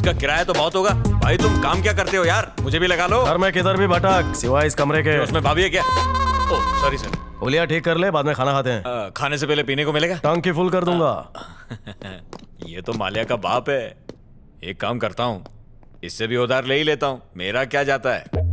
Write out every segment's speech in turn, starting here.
इसका किराया तो बहुत होगा। भाई तुम काम क्या करते हो यार, मुझे भी लगा लो। घर में किधर भी भटक सिवाय इस कमरे के। उसमें भाभी है क्या? Oh sorry sir. होलिया ठीक कर ले, बाद में खाना खाते हैं। खाने से पहले पीने को मिलेगा? टंग की फुल कर दूंगा। ये तो मालिया का बाप है। एक काम करता हूँ, इससे भी उधार ले ही लेता हूँ, मेरा क्या जाता है।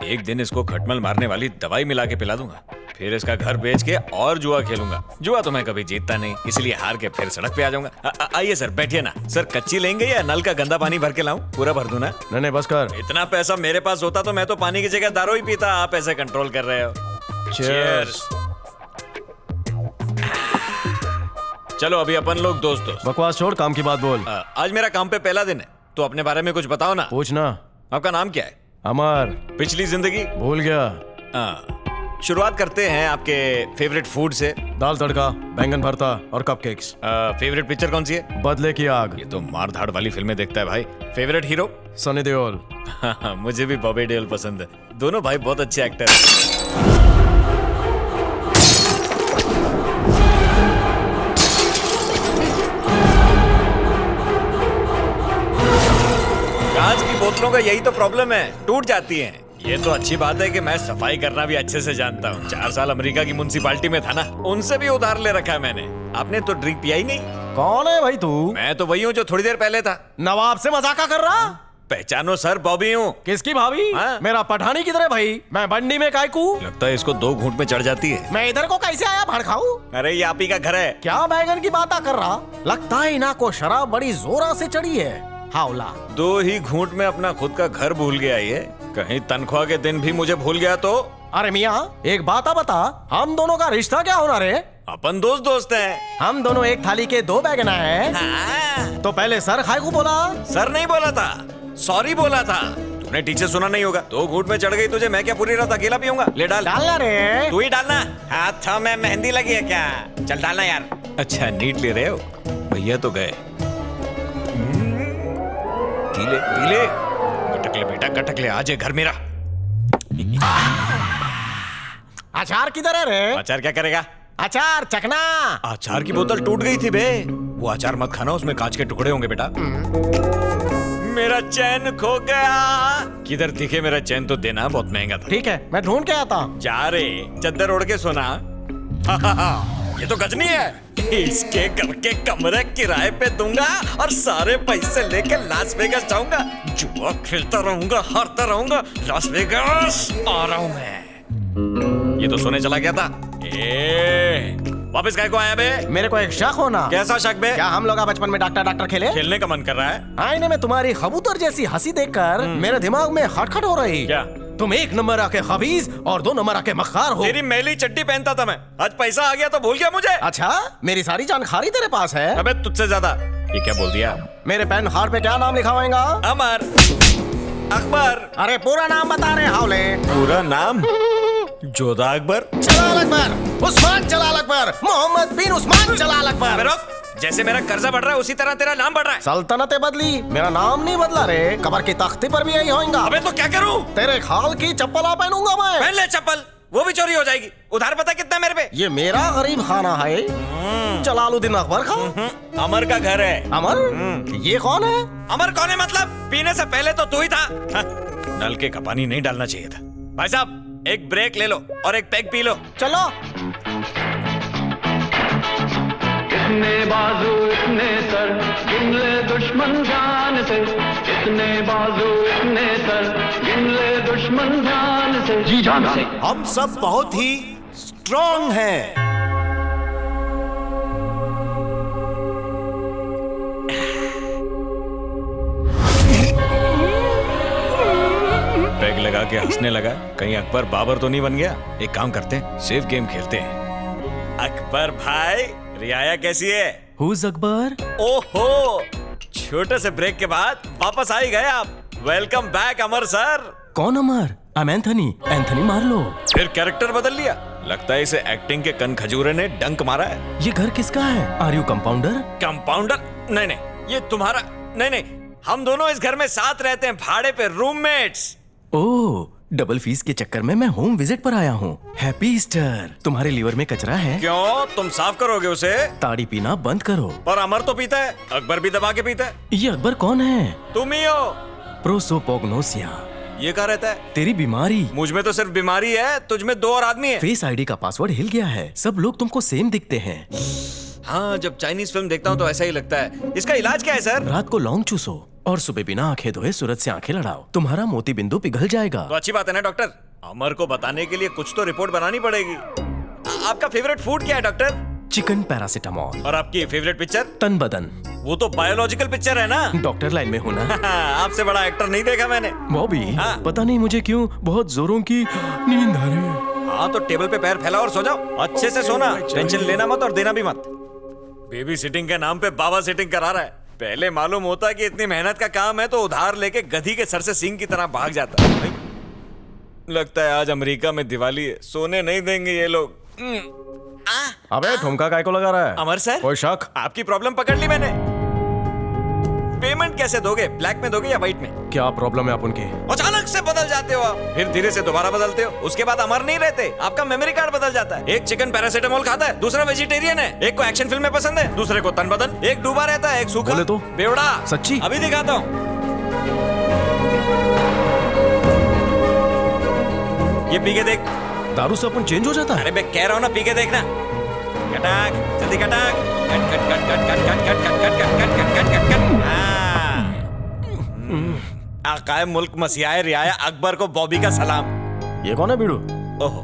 एक दिन इसको खटमल मारने वाली दवाई मिला के पिला दूंगा, फिर इसका घर बेच के और जुआ खेलूंगा। जुआ तो मैं कभी जीतता नहीं, इसलिए हार के फिर सड़क पे आ जाऊंगा। आइए सर, बैठिए ना। सर कच्ची लेंगे या नल का गंदा पानी भर के लाऊं? पूरा भर दूं ना? नहीं बस कर। इतना पैसा मेरे पास होता तो मैं तो पानी की जगह दारू ही पीता। आप ऐसे कंट्रोल कर रहे हो। Cheers। चलो अभी अपन लोग दोस्त। बकवास छोड़, काम की बात बोल। आज मेरा काम पे पहला दिन है, तो अपने बारे में कुछ बताओ ना। पूछना। आपका नाम क्या है? अमर। पिछली जिंदगी? भूल गया। शुरुआत करते हैं आपके फेवरेट फूड से। दाल तड़का, बैंगन भरता और कपकेक्स। फेवरेट पिक्चर कौन सी है? बदले की आग। ये तो मार धाड़ वाली फिल्में देखता है भाई। Favourite hero? सनी देओल। मुझे भी बॉबी देओल पसंद है। दोनों भाई बहुत अच्छे एक्टर हैं। कांच की बोतलों का यही तो प्रॉब्लम है, टूट जाती हैं। ये तो अच्छी बात है कि मैं सफाई करना भी अच्छे से जानता हूँ। 4 साल अमेरिका की म्युनिसिपैलिटी में था ना, उनसे भी उधार ले रखा है मैंने। आपने तो ड्रिंक पिया ही नहीं। कौन है भाई तू? मैं तो वही हूँ जो थोड़ी देर पहले था। नवाब से मजाका कर रहा? पहचानो सर, बॉबी हूँ। किसकी भाभी? हाँ? मेरा पठानी किधर है भाई? मैं बंडी में कायकू। लगता है इसको 2 घूंट में चढ़ जाती है। मैं इधर को कैसे आया भड़काऊ? अरे ये आप ही का घर है। क्या बैगन की बात कर रहा? लगता है इना को शराब बड़ी जोरा से चढ़ी है। हावला 2 ही घूंट में अपना खुद का घर भूल गया ये। कहीं तनख्वाह के दिन भी मुझे भूल गया तो? अरे मियाँ एक बात बता, हम दोनों का रिश्ता क्या होना रे? अपन दोस्त हैं। हम दोनों एक थाली के 2 बैगन हैं। हाँ। तो पहले सर खाए को बोला? सर नहीं बोला था, सॉरी बोला था। तूने ठीक से सुना नहीं होगा। 2 घूंट में चढ़ गई तुझे, मैं क्या पूरी रात अकेला पीऊंगा? ले डाल। डालना रे। तू ही डालना। हाथों में मेहंदी लगी है क्या? चल डालना यार। अच्छा नीट ले रहे हो? भैया तो गए। पीले पीले, गटक ले बेटा गटक ले, आज है घर मेरा। अचार किधर है रे? अचार क्या करेगा? अचार चखना। अचार की बोतल टूट गई थी बे। वो अचार मत खाना, उसमें कांच के टुकड़े होंगे बेटा। मेरा चैन खो गया। किधर दिखे मेरा चैन तो देना, बहुत महंगा था। ठीक है मैं ढूंढ के आता हूँ। जा रे, चद्दर ओढ़ के सोना। ये तो गजनी है। इसके घर के कमरे किराए पे दूंगा और सारे पैसे लेके लास वेगास जाऊंगा। जुआ खेलता रहूंगा, हारता रहूंगा। लास वेगास आ रहा हूं मैं। ये तो सोने चला गया था। वापस काय को आया बे? मेरे को एक शक होना। कैसा शक बे? क्या हम लोग बचपन में डॉक्टर खेले? खेलने का मन कर रहा है। आईने में तुम्हारी कबूतर जैसी हंसी देखकर मेरे दिमाग में खटखट हो रही। क्या? तुम 1 नंबर आके खबीज और 2 नंबर आके मक्कार हो। तेरी मैली चड्डी पहनता था मैं, आज पैसा आ गया तो भूल गया मुझे। अच्छा मेरी सारी जानकारी तेरे पास है? अबे तुझसे ज्यादा। ये क्या बोल दिया? मेरे पेन कार्ड पे क्या नाम लिखा होगा? अमर, अकबर। अरे पूरा नाम बता रहे हावले। पूरा नाम? जोधा अकबर, जलाल अकबर, उस्मान जलाल अकबर, मोहम्मद बिन उस्मान जलाल अकबर। जैसे मेरा कर्जा बढ़ रहा है उसी तरह तेरा नाम बढ़ रहा है। सल्तनतें बदली, मेरा नाम नहीं बदला रे। कबर की तख्ती पर भी यही होगा। अबे तो क्या करूं? तेरे खाल की चप्पल पहनूंगा मैं। पहन ले चप्पल, वो भी चोरी हो जाएगी। उधार पता कितना मेरे पे? ये मेरा गरीब खाना है। जलालुद्दीन अकबर खान। अमर का घर है। अमर? ये कौन है? अमर कौन है मतलब? पीने से पहले तो तू ही था। नलके का पानी नहीं डालना चाहिए था। भाई साहब एक ब्रेक ले लो और एक पैक पी लो। चलो। इतने बाजू इतने सर, गिन ले दुश्मन जान से। इतने बाजू इतने सर, गिन ले दुश्मन जान से। जी जान से। हम सब बहुत ही स्ट्रॉन्ग हैं। पैग लगा के हंसने लगा, कहीं अकबर बाबर तो नहीं बन गया। एक काम करते हैं, सेफ गेम खेलते हैं। अकबर भाई, रियाया कैसी है? Who's अकबर? ओहो, छोटे से ब्रेक के बाद वापस आ ही गए आप। वेलकम बैक अमर सर। कौन अमर? I'm Anthony. एंथनी मार लो। फिर कैरेक्टर बदल लिया। लगता है इसे एक्टिंग के कन खजूरे ने डंक मारा है। ये घर किसका है? Are you compounder? कंपाउंडर? नहीं नहीं, ये तुम्हारा नहीं नहीं, हम दोनों इस घर में साथ रहते हैं, भाड़े पे, रूममेट्स। ओह, डबल फीस के चक्कर में मैं होम विजिट पर आया हूँ। Happy Easter. तुम्हारे लीवर में कचरा है, क्यों? तुम साफ करोगे उसे? ताड़ी पीना बंद करो। पर अमर तो पीता है, अकबर भी दबा के पीता है। ये अकबर कौन है? तुम ही हो। प्रोसोपोग्नोसिया। ये कहाँ रहता है? तेरी बीमारी। मुझ में तो सिर्फ बीमारी है, तुझ में 2 और आदमी है। फेस आईडी का पासवर्ड हिल गया है, सब लोग तुमको सेम दिखते हैं। हाँ, जब चाइनीज फिल्म देखता हूँ तो ऐसा ही लगता है। इसका इलाज क्या है सर? रात को लौंग चूसो और सुबह बिना आंखें धोए सूरज से आंखें लड़ाओ, तुम्हारा मोती बिंदु पिघल जाएगा। तो अच्छी बात है ना डॉक्टर। अमर को बताने के लिए कुछ तो रिपोर्ट बनानी पड़ेगी। आपका फेवरेट फूड क्या है डॉक्टर? Chicken paracetamol. और आपकी फेवरेट पिक्चर? तन बदन। वो तो बायोलॉजिकल पिक्चर है ना। डॉक्टर लाइन में होना। आपसे बड़ा एक्टर नहीं देखा मैंने। बॉबी, हाँ। पता नहीं मुझे क्यों बहुत जोरों की नींद आ रही है। हाँ तो टेबल पे पैर फैला और सो जाओ, अच्छे से सोना, टेंशन लेना मत और देना भी मत। बेबी सिटिंग के नाम पे बाबा सिटिंग करा रहा है। पहले मालूम होता कि इतनी मेहनत का काम है तो उधार लेके गधी के सर से सींग की तरह भाग जाता। लगता है आज अमेरिका में दिवाली है, सोने नहीं देंगे ये लोग। अबे ठुमका काय को लगा रहा है? अमर सर, कोई शक? आपकी प्रॉब्लम पकड़ ली मैंने। पेमेंट कैसे दोगे? ब्लैक में दोगे या व्हाइट में? क्या प्रॉब्लम है आप उनकी? अचानक से बदल जाते हो आप, फिर धीरे से दोबारा बदलते हो, उसके बाद अमर नहीं रहते, आपका मेमोरी कार्ड बदल जाता है। एक चिकन पैरासिटामोल खाता है, दूसरा वेजिटेरियन है, एक को एक्शन फिल्में पसंद है, दूसरे को तन बदन, एक डूबा रहता है, एक सूखा। बोले तो? बेवड़ा। सच्ची? अभी दिखाता हूँ। ये पी के देख। दारू से अपन चेंज हो जाता है? अरे मैं कह रहा हूँ ना, पी के देखना। कटाक, जल्दी कटाक। कट कट कट कट कट कट कट कट कट कट कट कट कट कट। आकाए मुल्क मसीहाए रियाया अकबर को बॉबी का सलाम। ये कौन है बीड़ू? ओहो,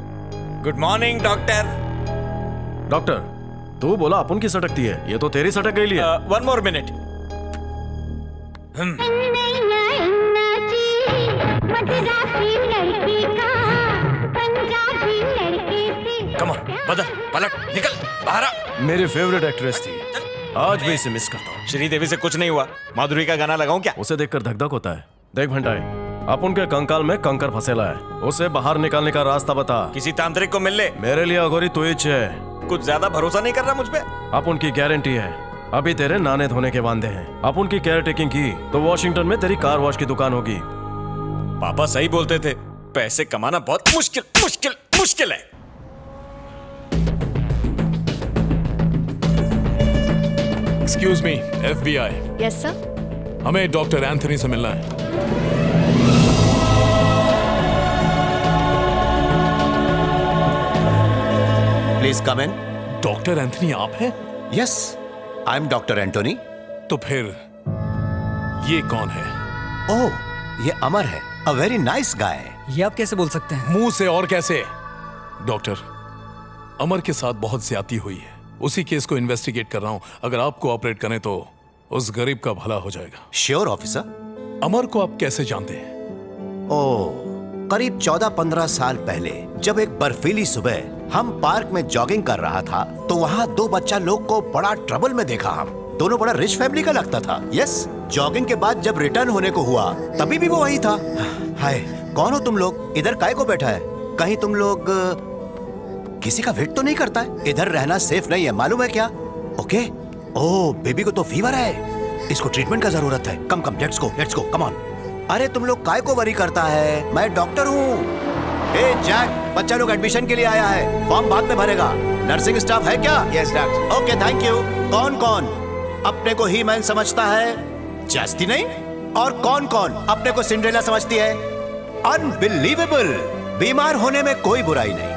गुड मॉर्निंग डॉक्टर। डॉक्टर, तू बोला अपन की सटकती है, ये तो तेरी सटक गई है। 1 more minute। Come on, बदल, पलट, निकल, बाहर आ। मेरी फेवरेट एक्ट्रेस थी, आज भी इसे मिस करता हूँ। श्रीदेवी से कुछ नहीं हुआ, माधुरी का गाना लगाऊं क्या? उसे देखकर धक धक होता है। देख भंटाई, अपन के कंकाल में कंकर फंसेला है, उसे बाहर निकालने का रास्ता बता। किसी तांत्रिक को मिल ले। मेरे लिए अगोरी तू ही है। कुछ ज्यादा भरोसा नहीं कर रहा मुझ पे? अब उनकी गारंटी है, अभी तेरे नाने धोने के वांदे हैं। अब उनकी केयर टेकिंग की तो वॉशिंगटन में तेरी कार वॉश की दुकान होगी। पापा सही बोलते थे, पैसे कमाना बहुत मुश्किल मुश्किल मुश्किल है। Excuse me, FBI। Yes sir. हमें डॉक्टर एंथनी से मिलना है। Please come in. Doctor Anthony आप हैं? Yes, I am doctor Antony. तो फिर ये कौन है? ओह, ये अमर है, अ वेरी नाइस गाय। ये आप कैसे बोल सकते हैं? मुंह से और कैसे? डॉक्टर, अमर के साथ बहुत ज्यादती हुई है, उसी केस को इन्वेस्टिगेट कर रहा हूं। अगर आप कोऑपरेट करें तो उस गरीब का भला हो जाएगा। Sure officer. अमर को आप कैसे जानते हैं? ओह, करीब 14-15 साल पहले जब एक बर्फीली सुबह हम पार्क में जॉगिंग कर रहा था तो वहाँ 2 बच्चा लोग को बड़ा ट्रबल में देखा। हम दोनों बड़ा रिच फैमिली का लगता था। यस, जॉगिंग के बाद जब रिटर्न होने को हुआ तभी भी वो वही था। हाय, कौन हो तुम लोग? इधर काय को बैठा है? कहीं तुम लोग किसी का वेट तो नहीं करता है? इधर रहना सेफ नहीं है, मालूम है क्या? ओके। ओह, बेबी को तो फीवर है, इसको ट्रीटमेंट का जरूरत है। कम कम, लेट्स गो, कम ऑन। अरे तुम लोग काय को वरी करता है? मैं डॉक्टर हूँ। ए जैक, बच्चा लोग एडमिशन के लिए आया है, फॉर्म बाद में भरेगा। नर्सिंग स्टाफ है क्या? Yes doctor. Okay, thank you. कौन कौन अपने को ही मैन समझता है? जास्ती नहीं। और कौन कौन अपने को सिंड्रेला समझती है? अनबिलीवेबल। बीमार होने में कोई बुराई नहीं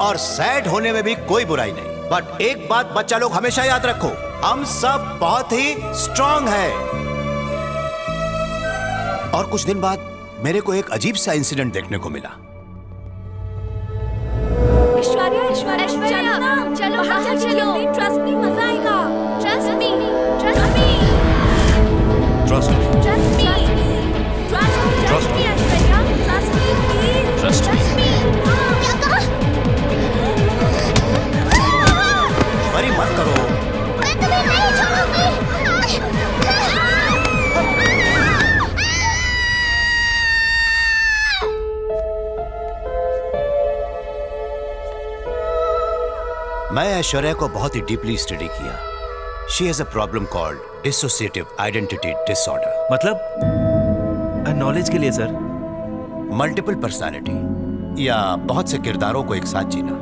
और सैड होने में भी कोई बुराई नहीं, बट एक बात बच्चा लोग हमेशा याद रखो, हम सब बहुत ही स्ट्रांग हैं। और कुछ दिन बाद मेरे को एक अजीब सा इंसिडेंट देखने को मिला। ऐश्वर्या, ऐश्वर्या, चलो ना, चलो बाहर चलो। ट्रस्ट मी, मजा आएगा। Trust me, trust me, trust me, trust me, trust me, Aishwarya, trust me, please, trust me. क्या कहा? वरी मत करो। मैं तुम्हें नहीं छोड़ूंगी। मैं ऐश्वर्या को बहुत ही डीपली स्टडी किया। She has a problem called dissociative identity disorder. मतलब नॉलेज के लिए सर। मल्टीपल पर्सनालिटी या बहुत से किरदारों को एक साथ जीना।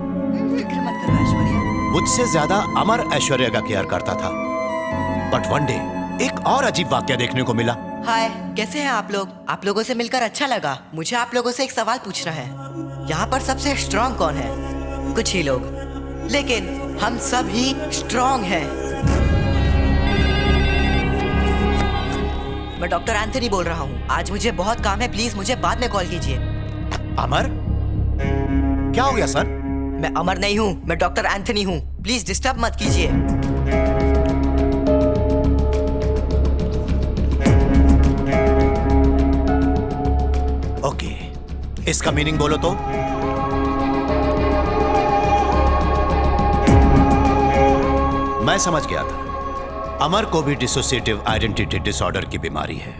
फिक्र मत करो ऐश्वर्या। मुझसे ज्यादा अमर ऐश्वर्या का केयर करता था, बट वन डे एक और अजीब वाक्य देखने को मिला। हाय, कैसे हैं आप लोग? आप लोगों से मिलकर अच्छा लगा। मुझे आप लोगों से एक सवाल पूछना है। यहाँ पर सबसे स्ट्रांग कौन है? कुछ ही लोग, लेकिन हम सब ही स्ट्रांग हैं। मैं डॉक्टर एंथनी बोल रहा हूँ। आज मुझे बहुत काम है, प्लीज मुझे बाद में कॉल कीजिए। अमर, क्या हो गया सर? मैं अमर नहीं हूँ, मैं डॉक्टर एंथनी हूँ। प्लीज डिस्टर्ब मत कीजिए। ओके, इसका मीनिंग बोलो तो। मैं समझ गया था, अमर को भी डिसोसिएटिव आइडेंटिटी डिसऑर्डर की बीमारी है।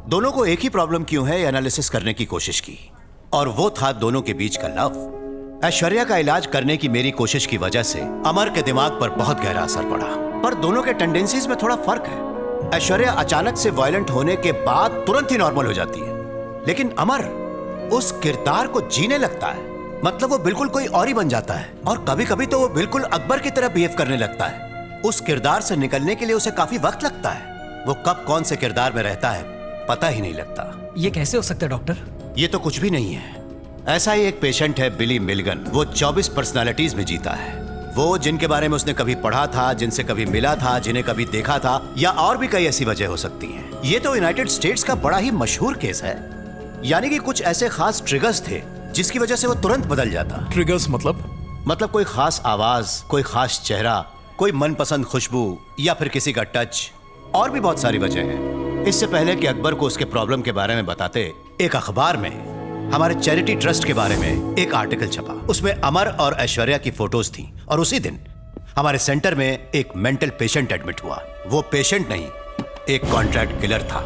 दोनों को एक ही प्रॉब्लम क्यों है, एनालिसिस करने की कोशिश की, और वो था दोनों के बीच का लव। ऐश्वर्या का इलाज करने की मेरी कोशिश की वजह से अमर के दिमाग पर बहुत गहरा असर पड़ा, पर दोनों के टेंडेंसीज में थोड़ा फर्क है। ऐश्वर्या अचानक से वायलेंट होने के बाद तुरंत ही नॉर्मल हो जाती है, लेकिन अमर उस किरदार को जीने लगता है। मतलब वो बिल्कुल कोई और ही बन जाता है, और कभी कभी तो वो बिल्कुल अकबर की तरह बिहेव करने लगता है। उस किरदार से निकलने के लिए उसे काफी वक्त लगता है। वो कब कौन से किरदार में रहता है पता ही नहीं लगता। ये कैसे हो सकता है डॉक्टर? ये तो कुछ भी नहीं है। ऐसा ही एक पेशेंट है बिली मिलगन। वो 24 पर्सनालिटीज में जीता है। वो जिनके बारे में उसने कभी पढ़ा था, जिनसे कभी मिला था, जिन्हें कभी देखा था, या और भी कई ऐसी वजह हो सकती हैं। ये तो यूनाइटेड स्टेट्स का बड़ा ही मशहूर केस है। यानी कि कुछ ऐसे खास ट्रिगर्स थे जिसकी वजह से वो तुरंत बदल जाता। ट्रिगर्स मतलब कोई खास आवाज, कोई खास चेहरा, कोई मनपसंद खुशबू, या फिर किसी का टच, और भी बहुत सारी वजह हैं। इससे पहले कि अकबर को उसके प्रॉब्लम के बारे में बताते, एक अखबार में हमारे चैरिटी ट्रस्ट के बारे में एक आर्टिकल छपा। उसमें अमर और ऐश्वर्या की फोटोज थी, और उसी दिन हमारे सेंटर में एक मेंटल पेशेंट एडमिट हुआ। वो पेशेंट नहीं, एक कॉन्ट्रैक्ट किलर था।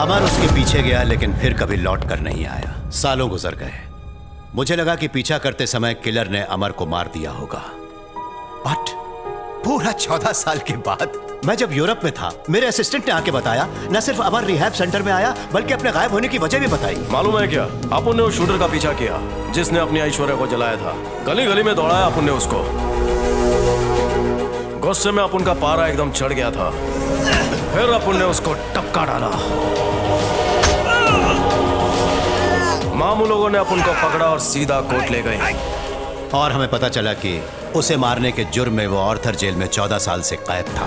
अमर उसके पीछे गया, लेकिन फिर कभी लौट कर नहीं आया। सालों गुजर गए। मुझे लगा कि पीछा करते समय किलर ने अमर को मार दिया होगा, बट पूरा 14 साल के बाद मैं जब यूरोप में था, मेरे असिस्टेंट ने आके बताया। न सिर्फ अमर रिहैब सेंटर में आया, बल्कि अपने गायब होने की वजह भी बताई। मालूम है क्या, अपुन ने उस शूटर का पीछा किया जिसने अपनी ऐश्वर्या को जलाया था। गली गली में दौड़ाया अपुन ने उसको। गुस्से में अपुन का पारा एकदम चढ़ गया था। फिर अपुन ने उसको टपका डाला। मामू लोगों ने अपुन को पकड़ा और सीधा कोर्ट ले गए, और हमें पता चला कि उसे मारने के जुर्म में वो आर्थर जेल में 14 साल से कैद था।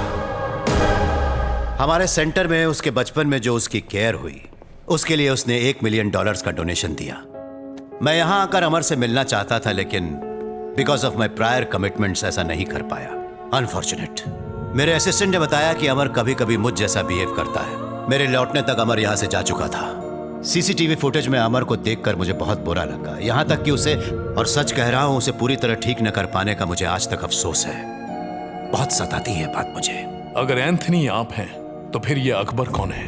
हमारे सेंटर में उसके बचपन में जो उसकी केयर हुई, उसके लिए उसने $1 मिलियन का डोनेशन दिया। मैं यहां आकर अमर से मिलना चाहता था, लेकिन because of my prior commitments ऐसा नहीं कर पाया। अनफॉर्चुनेट। मेरे असिस्टेंट ने बताया कि अमर कभी कभी मुझ जैसा बिहेव करता है। मेरे लौटने तक अमर यहां से जा चुका था। सीसीटीवी फुटेज में अमर को देखकर मुझे बहुत बुरा लगा, यहां तक कि उसे, और सच कह रहा हूं, उसे पूरी तरह ठीक न कर पाने का मुझे आज तक अफसोस है। बहुत सताती है बात मुझे। अगर एंथनी आप हैं तो फिर ये अकबर कौन है?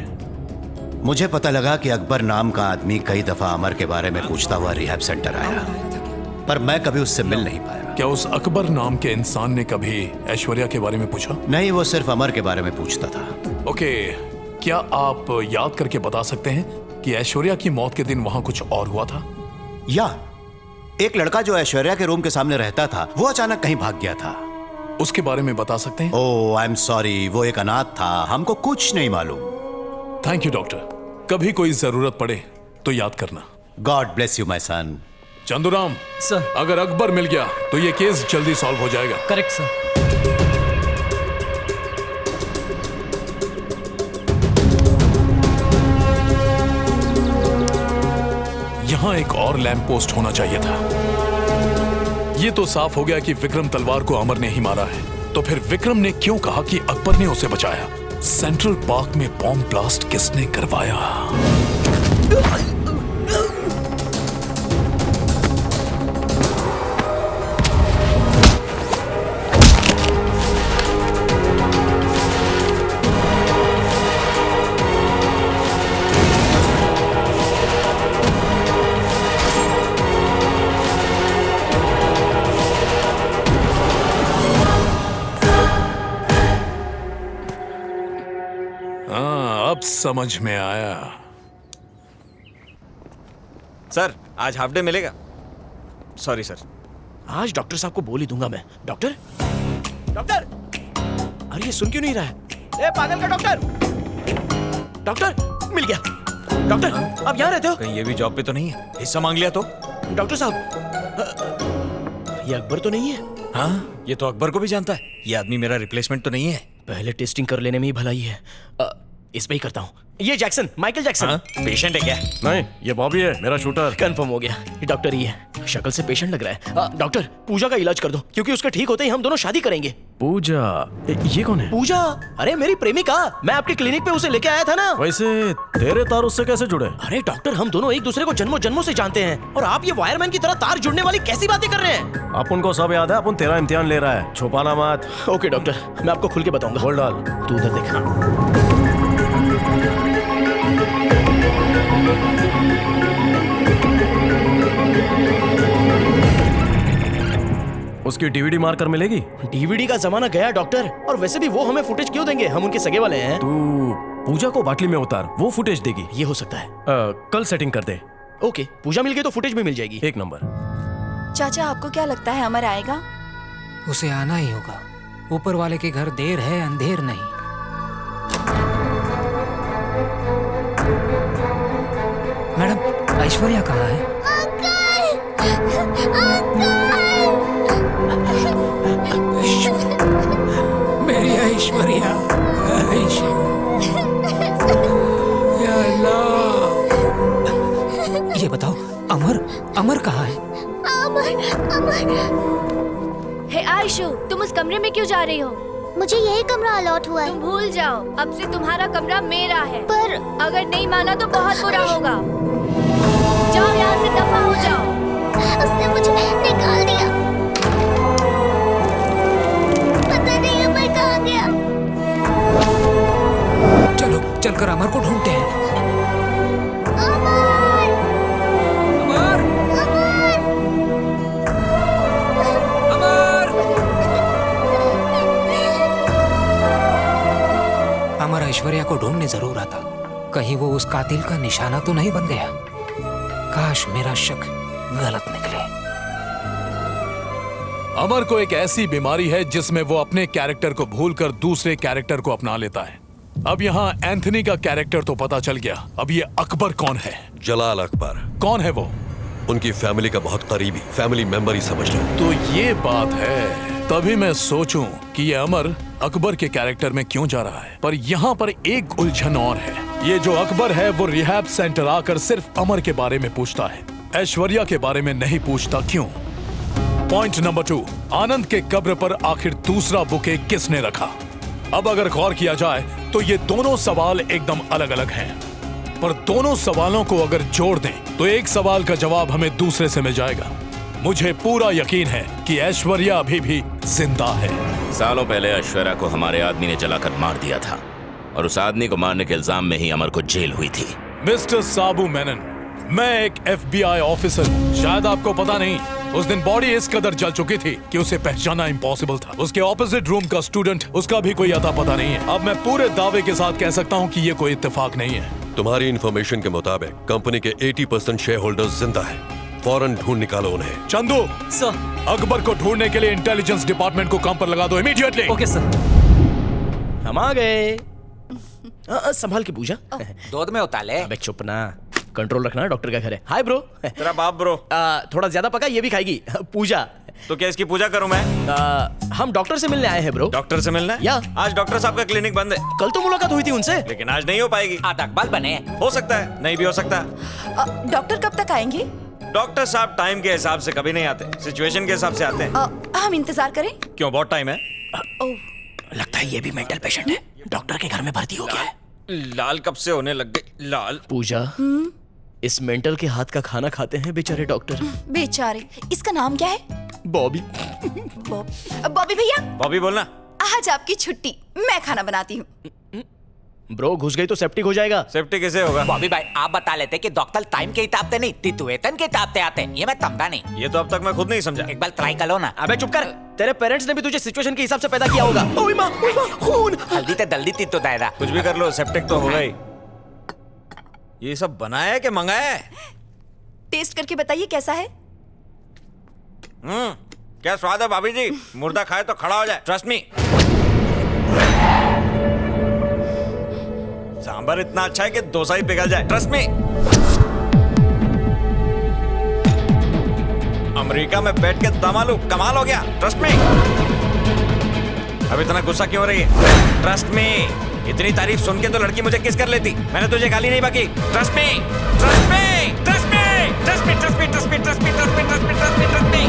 मुझे पता लगा कि अकबर नाम का आदमी कई दफा अमर के बारे में पूछता हुआ रिहैब सेंटर आया, पर मैं कभी उससे मिल नहीं पाया। क्या उस अकबर नाम के इंसान ने कभी ऐश्वर्या के बारे में पूछा? नहीं, वो सिर्फ अमर के बारे में पूछता था। ओके, क्या आप याद करके बता सकते हैं कि ऐश्वर्या की मौत के दिन वहां कुछ और हुआ था? या एक लड़का जो ऐश्वर्या के रूम के सामने रहता था, वो अचानक कहीं भाग गया था। उसके बारे में बता सकते हैं? ओह, आई एम सॉरी, वो एक अनाथ था, हमको कुछ नहीं मालूम। Thank you doctor. कभी कोई जरूरत पड़े तो याद करना। God bless you my son. Chanduram sir. अगर अकबर मिल गया तो ये केस जल्दी सॉल्व हो जाएगा। Correct sir. यहाँ एक और लैंप पोस्ट होना चाहिए था। ये तो साफ हो गया कि विक्रम तलवार को अमर ने ही मारा है। तो फिर विक्रम ने क्यों कहा कि अकबर ने उसे बचाया? सेंट्रल पार्क में बॉम्ब ब्लास्ट किसने करवाया? अब समझ में आया। सर आज हाफ डे मिलेगा? Sorry sir. आज डॉक्टर साहब को बोल ही दूंगा मैं। डॉक्टर, डॉक्टर, अरे ये सुन क्यों नहीं रहा है? ए पागल का डॉक्टर! डॉक्टर मिल गया। डॉक्टर आप यहाँ रहते हो? कहीं ये भी जॉब पे तो नहीं है? हिस्सा मांग लिया तो? डॉक्टर साहब, ये अकबर तो नहीं है? हाँ, ये तो अकबर को भी जानता है। ये आदमी मेरा रिप्लेसमेंट तो नहीं है। पहले टेस्टिंग कर लेने में ही भलाई है। इसमें ही करता हूँ। ये जैक्सन, माइकल जैक्सन। हाँ? पेशेंट है क्या? नहीं, ये बॉबी है, मेरा शूटर। कंफर्म हो गया, ये डॉक्टर ही है। शक्ल से पेशेंट लग रहा है। डॉक्टर, पूजा का इलाज कर दो, क्योंकि उसका ठीक होते ही हम दोनों शादी करेंगे। पूजा? ये कौन है? पूजा? अरे मेरी प्रेमिका। मैं आपके क्लिनिक पे उसे लेके आया था ना। वैसे तेरे तार उससे कैसे जुड़े? अरे डॉक्टर, हम दोनों एक दूसरे को जन्मों जन्मों से जानते हैं, और आप ये वायरमैन की तरह तार जुड़ने वाली कैसी बातें कर रहे हैं? अपन को सब याद है, अपन तेरा इम्तिहान ले रहा है, छुपाना मत। ओके डॉक्टर, मैं आपको खुल के बताऊंगा। बोल डाल। तू उधर देख। उसकी डीवीडी मारकर मिलेगी? डीवीडी का जमाना गया डॉक्टर, और वैसे भी वो हमें फुटेज क्यों देंगे? हम उनके सगे वाले हैं। तू पूजा को बाटली में उतार, वो फुटेज देगी। ये हो सकता है। कल सेटिंग कर दे। ओके, पूजा मिल गई तो फुटेज भी मिल जाएगी। एक नंबर। चाचा आपको क्या लगता है अमर आएगा? उसे आना ही होगा। ऊपर वाले के घर देर है, अंधेर नहीं। मैडम, ऐश्वर्या कहाँ है? मेरी ऐश्वर्या, या अल्लाह। ये बताओ, अमर कहाँ है? हे आयशु, तुम उस कमरे में क्यों जा रही हो? मुझे यही कमरा अलॉट हुआ है। तुम भूल जाओ, अब से तुम्हारा कमरा मेरा है। पर अगर नहीं माना तो बहुत बुरा होगा। जाओ यहाँ से, दफा हो जाओ। उसने मुझे निकाल दिया। पता नहीं अमर कहाँ गया। चलो चलकर अमर को ढूंढते हैं। अमर! अमर! अमर! अमर ऐश्वर्या को ढूंढने जरूर आता। कहीं वो उस कातिल का निशाना तो नहीं बन गया। काश मेरा शक गलत निकले। अमर को एक ऐसी बीमारी है जिसमें वो अपने कैरेक्टर को भूलकर दूसरे कैरेक्टर को अपना लेता है। अब यहाँ एंथनी का कैरेक्टर तो पता चल गया, अब ये अकबर कौन है? जलाल अकबर। कौन है वो? उनकी फैमिली का बहुत करीबी फैमिली मेंबर ही समझ लो। तो ये बात है, तभी मैं सोचूं कि ये अमर अकबर के कैरेक्टर में क्यों जा रहा है। पर यहाँ पर एक उलझन और है। ये जो अकबर है वो रिहैब सेंटर आकर सिर्फ अमर के बारे में पूछता है, ऐश्वर्या के बारे में नहीं पूछता। क्यों? पॉइंट नंबर 2, आनंद के कब्र पर आखिर दूसरा बुके किसने रखा? अब अगर गौर किया जाए तो ये दोनों सवाल एकदम अलग अलग हैं, पर दोनों सवालों को अगर जोड़ दें तो एक सवाल का जवाब हमें दूसरे से मिल जाएगा। मुझे पूरा यकीन है कि ऐश्वर्या अभी भी जिंदा है। सालों पहले ऐश्वर्या को हमारे आदमी ने जलाकर मार दिया था, और उस आदमी को मारने के इल्जाम में ही अमर को जेल हुई थी। मिस्टर साबू मेनन, मैं एक FBI ऑफिसर हूँ। शायद आपको पता नहीं, उस दिन बॉडी इस कदर जल चुकी थी कि उसे पहचानना इम्पॉसिबल था। उसके ऑपोजिट रूम का स्टूडेंट, उसका भी कोई अता पता नहीं है। अब मैं पूरे दावे के साथ कह सकता हूँ कि ये कोई इत्तेफाक नहीं है। तुम्हारी इंफॉर्मेशन के मुताबिक कंपनी के 80% शेयर होल्डर्स जिंदा हैं। फौरन ढूंढ निकालो उन्हें। चंदू सर, अकबर को ढूंढने के लिए इंटेलिजेंस डिपार्टमेंट को काम पर लगा दो इमीडिएटली। Okay sir. हम आ गए। संभाल के पूजा। दूध में उताले। अबे चुप ना, कंट्रोल रखना, डॉक्टर का घर है। Hi bro. तेरा बाप ब्रो। थोड़ा ज्यादा पका, ये भी खाएगी। पूजा तो क्या इसकी पूजा करूं मैं? हम डॉक्टर से मिलने आए हैं ब्रो। डॉक्टर से मिलना है? या आज डॉक्टर साहब का क्लिनिक बंद है। कल तो मुलाकात हुई थी उनसे, लेकिन आज नहीं हो पाएगी। आज अकबाल बने। हो सकता है, नहीं भी हो सकता। डॉक्टर कब तक आएंगे? डॉक्टर साहब टाइम के हिसाब से कभी नहीं आते, सिचुएशन के हिसाब से आते हैं। हम इंतजार करें? क्यों, बहुत टाइम है। लगता है ये भी मेंटल पेशेंट है, डॉक्टर के घर में भर्ती हो गया है। लाल कब से होने लग गई लाल। पूजा, इस मेंटल के हाथ का खाना खाते हैं बेचारे डॉक्टर। बेचारे, इसका नाम क्या है? बॉबी। बॉबी भैया। बॉबी बोलना। आज आपकी छुट्टी, मैं खाना बनाती हूँ। ब्रो घुस गई तो सेप्टिक हो जाएगा। सेप्टिक कैसे होगा? बॉबी भाई आप बता लेते कि डॉक्टर टाइम के हिसाब से नहीं, तितुएतन के हिसाब से आते हैं। ये मैं समझा नहीं। ये तो अब तक मैं खुद नहीं समझा। एक बार ट्राई कर लो ना। अबे चुप कर, तेरे पेरेंट्स ने भी तुझे सिचुएशन के हिसाब से पैदा किया होगा। ओए माँ, खून। हल्दी तो जल्दी तितो दायरा। कुछ भी कर लो, सेप्टिक तो होगा ही। ये सब बनाया है कि मंगाया है? टेस्ट करके बताइए कैसा है। क्या स्वाद है भाभी जी? मुर्दा खाए तो खड़ा हो जाए, ट्रस्ट मी। सांबर इतना अच्छा है कि डोसा ही पिघल जाए, ट्रस्ट मी। अमेरिका में बैठ के दम आलू कमाल हो गया, ट्रस्ट मी। अब इतना गुस्सा क्यों हो रही है? Trust me. इतनी तारीफ सुन के तो लड़की मुझे किस कर लेती। मैंने तुझे गाली नहीं बकी, trust me, trust me, trust me, trust me, trust me, trust me, trust me, trust me, trust me, trust me, trust me.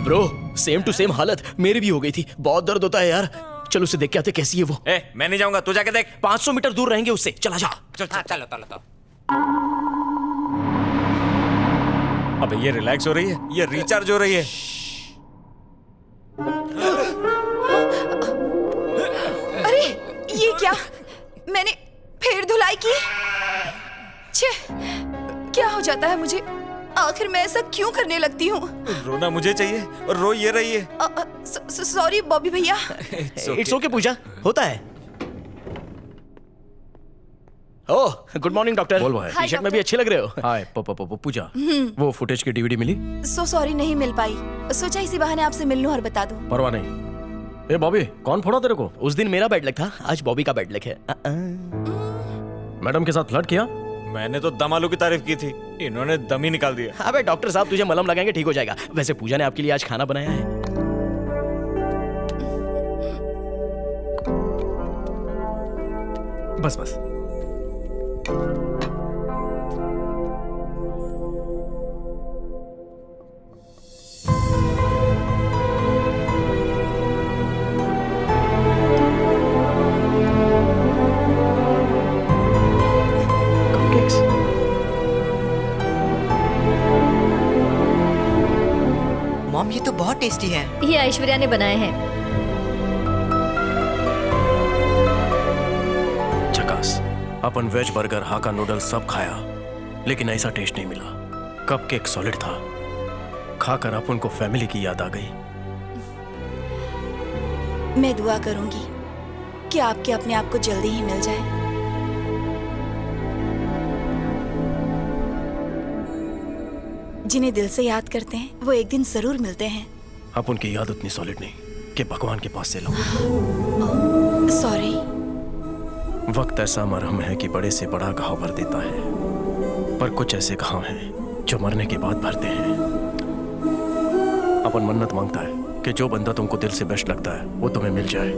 Bro same to same हालत मेरी भी हो गई थी, बहुत दर्द होता है यार। चलो उसे देख के आते कैसी है वो। मैं नहीं जाऊंगा, तू जाके देख। 500 मीटर दूर रहेंगे उससे, चला जा। चलो चलो चलो। अबे ये रिलैक्स हो रही है, ये रिचार्ज हो रही है। अरे ये क्या, मैंने फिर धुलाई की। छे, क्या हो जाता है मुझे? आखिर मैं ऐसा क्यों करने लगती हूँ? रोना मुझे चाहिए और रो ये रही है। सॉरी बॉबी भैया। इट्स ओके पूजा, होता है। Oh good morning doctor. बोल भाई। टी-शर्ट में भी अच्छे लग रहे हो। हाय पूजा, वो फुटेज की डीवीडी मिली? सो सॉरी नहीं मिल पाई, सोचा इसी बहाने आपसे मिल लूं और बता दूं। परवाह नहीं। ए बॉबी, कौन फोड़ा तेरे को? उस दिन मेरा बैड लक था, आज बॉबी का बैड लक है। मैडम के साथ फ्लर्ट किया? मैंने तो दम आलू की तारीफ की थी, इन्होंने दम ही निकाल दिया। अबे डॉक्टर साहब तुझे मलहम लगाएंगे ठीक हो जाएगा। वैसे पूजा ने आपके लिए आज खाना बनाया है। बस बस। मॉम ये तो बहुत टेस्टी है। ये ऐश्वर्या ने बनाए हैं। झकास। अपन वेज बर्गर, हाका नूडल्स सब खाया, लेकिन ऐसा टेस्ट नहीं मिला। कपकेक सॉलिड था, खाकर अपन को फैमिली की याद आ गई। मैं दुआ करूंगी कि आपके अपने आप को जल्दी ही मिल जाए। जिन्हें दिल से याद करते हैं वो एक दिन जरूर मिलते हैं। अपन की याद उतनी सॉलिड नहीं कि भगवान के पास से लो। सॉरी। वक्त ऐसा मरहम है कि बड़े से बड़ा घाव भर देता है, पर कुछ ऐसे घाव हैं जो मरने के बाद भरते हैं। अपन मन्नत मांगता है कि जो बंदा तुमको दिल से बेस्ट लगता है वो तुम्हें मिल जाए।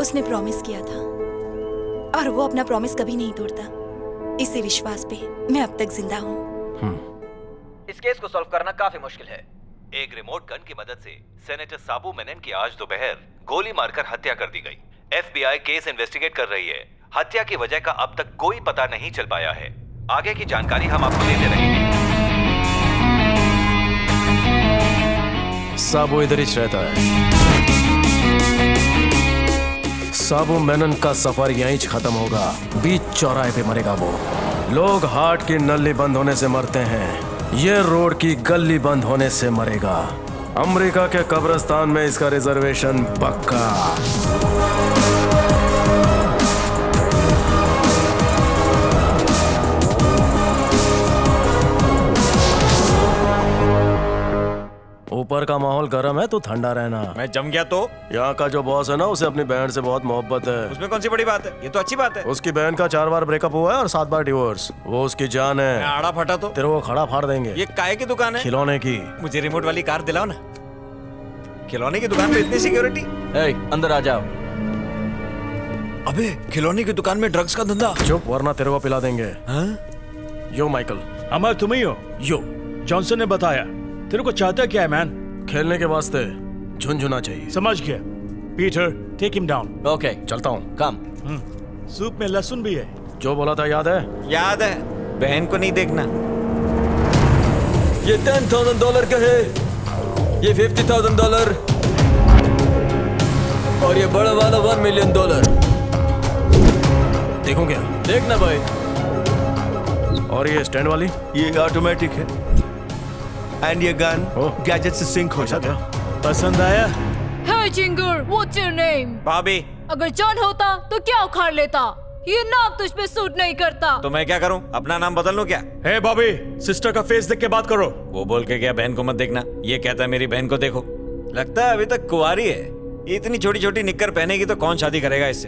उसने प्रॉमिस किया था और वो अपना प्रॉमिस कभी नहीं तोड़ता। इसी विश्वास पे मैं अब तक जिंदा हूँ। इस केस को सॉल्व करना काफी मुश्किल है। एक रिमोट गन की मदद से सेनेटर साबू मेनन की आज दोपहर गोली मारकर हत्या कर दी गई। FBI केस इन्वेस्टिगेट कर रही है। हत्या की वजह का अब तक कोई पता नहीं चल पाया है। आगे की जानकारी हम आपको देते रहेंगे। साबू इधर ही रहता है। साबू मेनन का सफर यहीं खत्म होगा। बीच चौराहे पे मरेगा वो। लोग हार्ट की नली बंद होने से मरते हैं, ये रोड की गली बंद होने से मरेगा। अमेरिका के कब्रिस्तान में इसका रिजर्वेशन पक्का। ऊपर का माहौल गर्म है तो ठंडा रहना। मैं जम गया तो? यहाँ का जो बॉस है ना उसे अपनी बहन से बहुत मोहब्बत है। उसमें कौन सी बड़ी बात है, ये तो अच्छी बात है। उसकी बहन का 4 बार ब्रेकअप हुआ है और 7 बार डिवोर्स। वो उसकी जान मैं है। आड़ा फटा तो तेरे को खड़ा फाड़ देंगे। ये काय की दुकान है? खिलौने की। मुझे रिमोट वाली कार दिलाओ ना। खिलौने की दुकान में इतनी सिक्योरिटी? अंदर आ जाओ। अबे खिलौने की दुकान में ड्रग्स का धंधा। चुप वरना तेरे को पिला देंगे। यो माइकल। अमर तुम ही हो? यो जॉनसन ने बताया। तेरे को चाहता क्या है मैन? खेलने के वास्ते झुनझुना चाहिए। समझ गया। Peter take him down. Okay चलता हूँ। कम। सूप में लहसुन भी है। जो बोला था याद है? याद है। बहन को नहीं देखना। ये $10,000 का है, ये $50,000 और ये बड़ा वाला $1 मिलियन। देखो क्या? देखना भाई। और ये स्टैंड वाली? ये ऑटोमेटिक है एंड ये गन गैजेट से सिंक हो जाता है। पसंद आया? Hey Jinger, what's your name? भाभी। अगर जॉन होता तो क्या उखाड़ लेता? ये नाम तुझ पे सूट नहीं करता। तो मैं क्या करूं, अपना नाम बदल लूं क्या? हे बॉबी, सिस्टर का फेस देख के बात करो। वो बोल के क्या बहन को मत देखना, ये कहता है मेरी बहन को देखो। लगता है अभी तक कुंवारी है। इतनी छोटी छोटी निक्कर पहनेगी तो कौन शादी करेगा इससे।